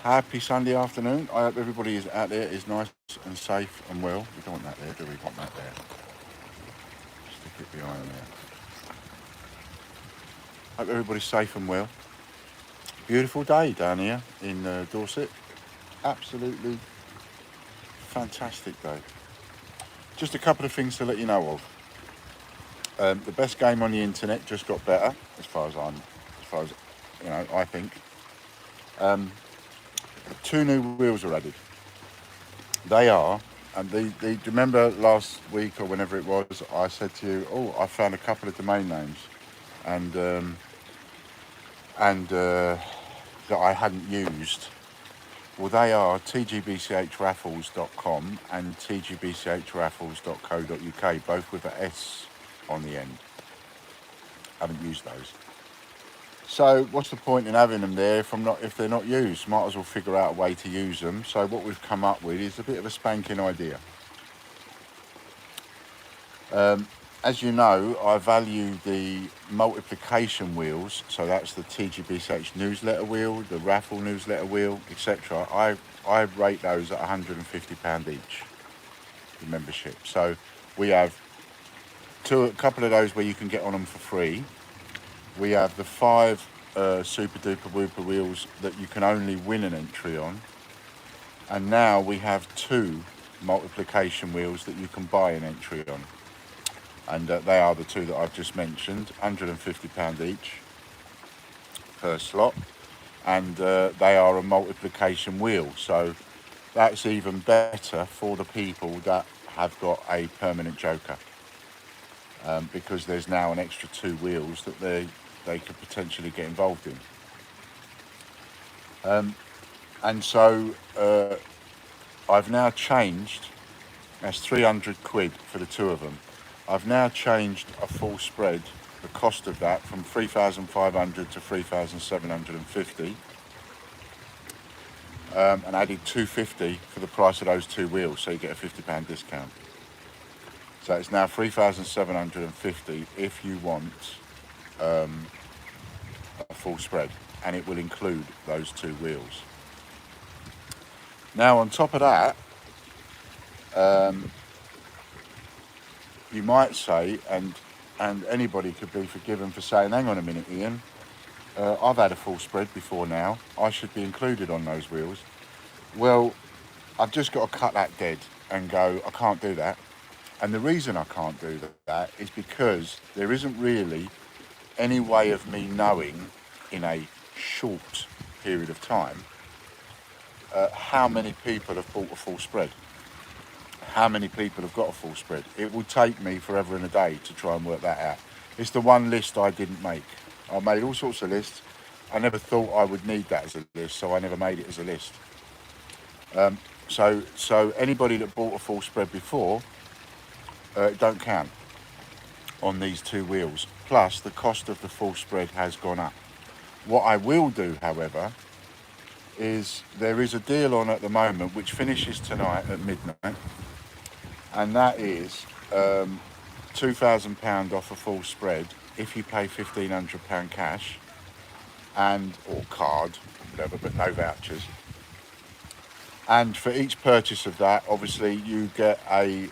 Happy Sunday afternoon. I hope everybody is out there is nice and safe and well. We don't want that there, do we? Want that there. Stick it behind there. Hope everybody's safe and well. Beautiful day down here in Dorset. Absolutely fantastic day. Just a couple of things to let you know of. The best game on the internet just got better, as far as I think. Two new wheels are added. They are, and do you remember last week or whenever it was, I said to you, oh, I found a couple of domain names, and that I hadn't used. Well, they are tgbchraffles.com and tgbchraffles.co.uk, both with an S on the end. Haven't used those. So what's the point in having them there if they're not used? Might as well figure out a way to use them. So what we've come up with is a bit of a spanking idea. As you know, I value the multiplication wheels. So that's the TGBCH newsletter wheel, the raffle newsletter wheel, etc. I rate those at £150 each, the membership. So we have a couple of those where you can get on them for free. We have the 5 Super Duper Whooper wheels that you can only win an entry on. And now we have 2 multiplication wheels that you can buy an entry on. And they are the 2 that I've just mentioned, £150 each per slot. And they are a multiplication wheel. So that's even better for the people that have got a permanent joker. Because there's now an extra 2 wheels that they could potentially get involved in. And so I've now changed, that's 300 quid for the 2 of them. I've now changed a full spread, the cost of that, from 3,500 to 3,750, and added 250 for the price of those 2 wheels, so you get a £50 discount. So it's now 3,750 if you want a full spread, and it will include those 2 wheels. Now on top of that, you might say, and anybody could be forgiven for saying, hang on a minute, Ian, I've had a full spread before now, I should be included on those wheels. Well, I've just got to cut that dead and go, I can't do that. And the reason I can't do that is because there isn't really any way of me knowing in a short period of time how many people have bought a full spread, how many people have got a full spread. It would take me forever and a day to try and work that out. It's the one list I didn't make. I made all sorts of lists. I never thought I would need that as a list, so I never made it as a list. So anybody that bought a full spread before, don't count on these 2 wheels. Plus, the cost of the full spread has gone up. What I will do, however, is there is a deal on at the moment which finishes tonight at midnight, and that is £2,000 off a full spread if you pay £1,500 cash or card, whatever, but no vouchers. And for each purchase of that, obviously you get an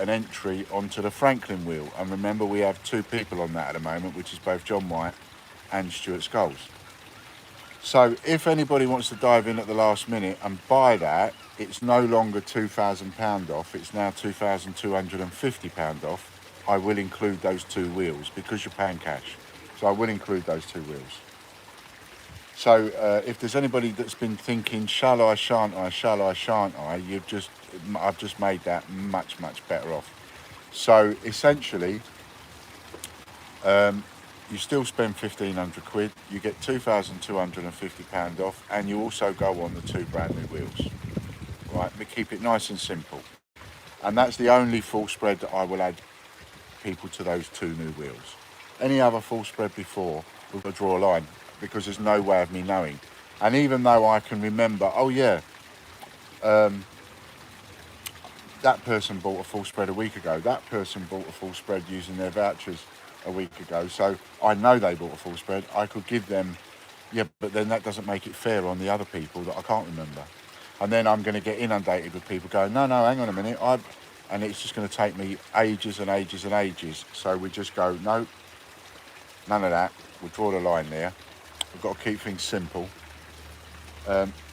entry onto the Franklin wheel. And remember, we have 2 people on that at the moment, which is both John White and Stuart Scholes. So if anybody wants to dive in at the last minute and buy that, it's no longer £2,000 off, it's now £2,250 off. I will include those 2 wheels because you're paying cash. So I will include those 2 wheels. So if there's anybody that's been thinking, shall I, shan't I, I've just made that much, much better off. So essentially, you still spend 1,500 quid, you get £2,250 off, and you also go on the 2 brand new wheels. Right, we keep it nice and simple. And that's the only full spread that I will add people to those 2 new wheels. Any other full spread before, we've got to draw a line, because there's no way of me knowing. And even though I can remember, oh yeah, that person bought a full spread a week ago, that person bought a full spread using their vouchers a week ago, so I know they bought a full spread, I could give them Yeah, but then that doesn't make it fair on the other people that I can't remember. And then I'm going to get inundated with people going, no, hang on a minute. And it's just going to take me ages and ages and ages. So we just go, no, none of that. We'll draw the line there. We've got to keep things simple.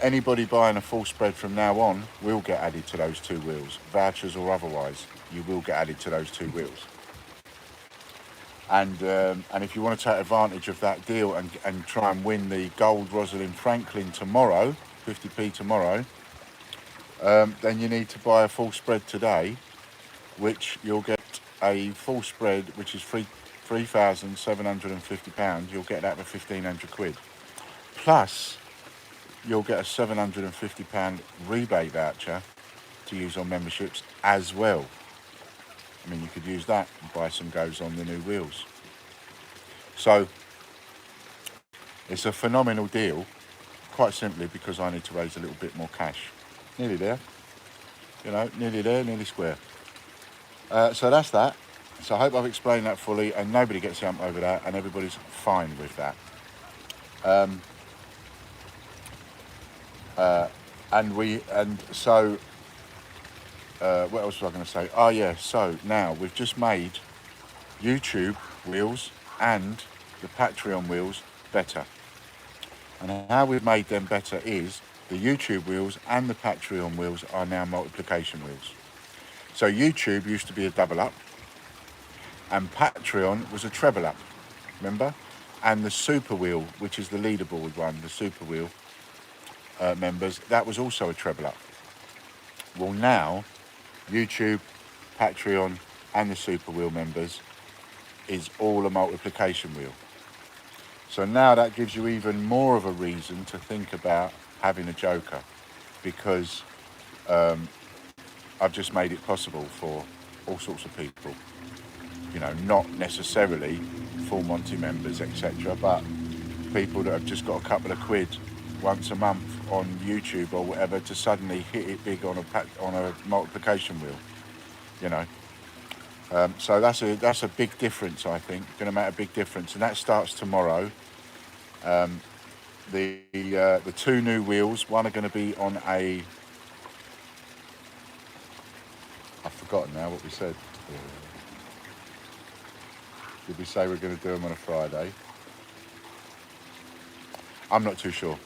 Anybody buying a full spread from now on will get added to those two wheels, vouchers or otherwise. You will get added to those two wheels. And if you want to take advantage of that deal and try and win the gold Rosalind Franklin tomorrow, 50p tomorrow, then you need to buy a full spread today, which you'll get a full spread, which is £3,750. You'll get that for 1,500 quid. Plus, you'll get a £750 rebate voucher to use on memberships as well. I mean, you could use that and buy some goes on the new wheels. So, it's a phenomenal deal, quite simply because I need to raise a little bit more cash. Nearly there. You know, nearly there, nearly square. So that's that. So I hope I've explained that fully and nobody gets jumped over that and everybody's fine with that. What else was I going to say? Oh yeah, so now we've just made YouTube wheels and the Patreon wheels better. And how we've made them better is the YouTube wheels and the Patreon wheels are now multiplication wheels. So YouTube used to be a double up and Patreon was a treble up, remember? And the super wheel, which is the leaderboard one, the super wheel members, that was also a treble up. Well now, YouTube, Patreon and the super wheel members is all a multiplication wheel. So now that gives you even more of a reason to think about having a joker, because I've just made it possible for all sorts of people, you know, not necessarily full Monty members, etc., but people that have just got a couple of quid once a month on YouTube or whatever to suddenly hit it big on a multiplication wheel, you know. So that's a big difference, I think. Going to make a big difference, and that starts tomorrow. The two new wheels. One are going to be on a. I've forgotten now what we said. Did we say we're going to do them on a Friday? I'm not too sure.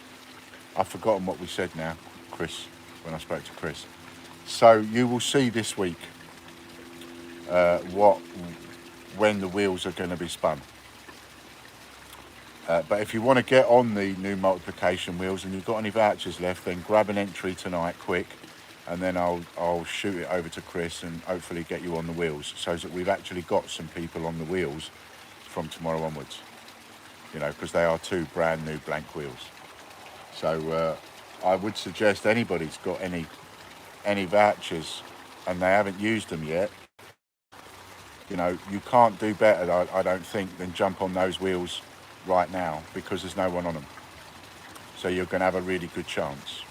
I've forgotten what we said now, Chris, when I spoke to Chris. So you will see this week when the wheels are going to be spun. But if you want to get on the new multiplication wheels and you've got any vouchers left, then grab an entry tonight quick, and then I'll shoot it over to Chris and hopefully get you on the wheels, so that we've actually got some people on the wheels from tomorrow onwards. You know, because they are two brand new blank wheels. So I would suggest anybody's got any vouchers and they haven't used them yet, you know, you can't do better, I don't think, than jump on those wheels right now, because there's no one on them. So you're going to have a really good chance.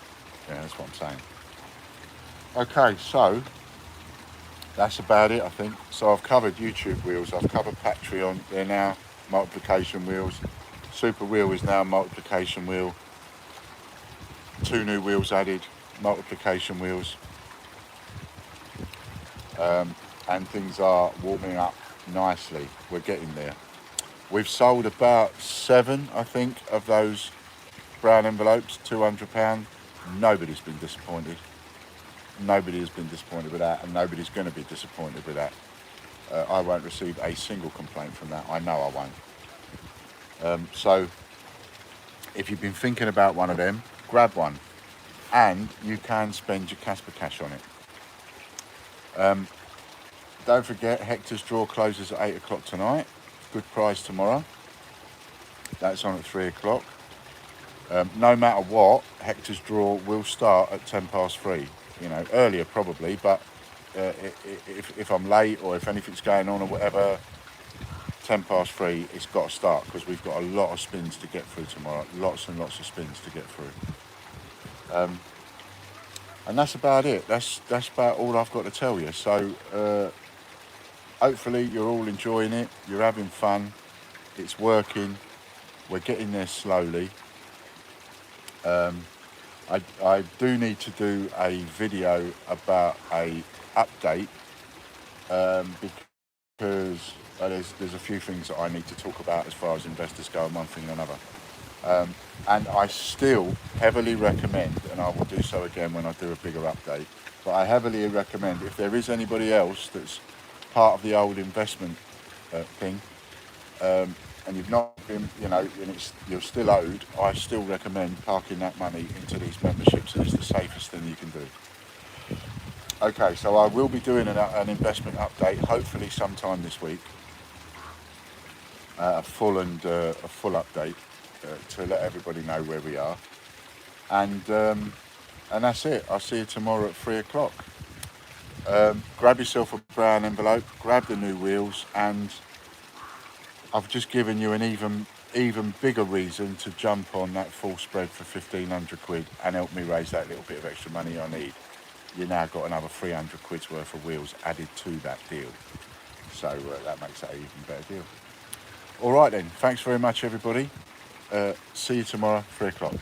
Yeah, that's what I'm saying. Okay, so that's about it, I think. So I've covered YouTube wheels, I've covered Patreon, they're now multiplication wheels. Super wheel is now multiplication wheel. Two new wheels added, multiplication wheels. And things are warming up nicely. We're getting there. We've sold about 7, I think, of those brown envelopes, £200. Nobody's been disappointed. Nobody has been disappointed with that, and nobody's going to be disappointed with that. I won't receive a single complaint from that. I know I won't. So if you've been thinking about one of them, grab one, and you can spend your Casper cash on it. Don't forget, Hector's draw closes at 8 o'clock tonight. Good prize tomorrow. That's on at 3 o'clock. No matter what, Hector's draw will start at 3:10. You know, earlier probably, but if I'm late or if anything's going on or whatever, 3:10, it's got to start, because we've got a lot of spins to get through tomorrow. Lots and lots of spins to get through. And that's about it. That's about all I've got to tell you. So hopefully you're all enjoying it. You're having fun. It's working. We're getting there slowly. I do need to do a video about a update because there's a few things that I need to talk about as far as investors go, and one thing and another. And I still heavily recommend, and I will do so again when I do a bigger update, but I heavily recommend, if there is anybody else that's part of the old investment thing, and you've not been, and you're still owed, I still recommend parking that money into these memberships, and it's the safest thing you can do. Okay, so I will be doing an investment update, hopefully sometime this week, a full update to let everybody know where we are, and that's it. I'll see you tomorrow at 3 o'clock. Grab yourself a brown envelope, grab the new wheels, and I've just given you an even bigger reason to jump on that full spread for 1,500 quid and help me raise that little bit of extra money I need. You now got another 300 quid's worth of wheels added to that deal. So that makes that an even better deal. All right then, thanks very much everybody. See you tomorrow, 3 o'clock.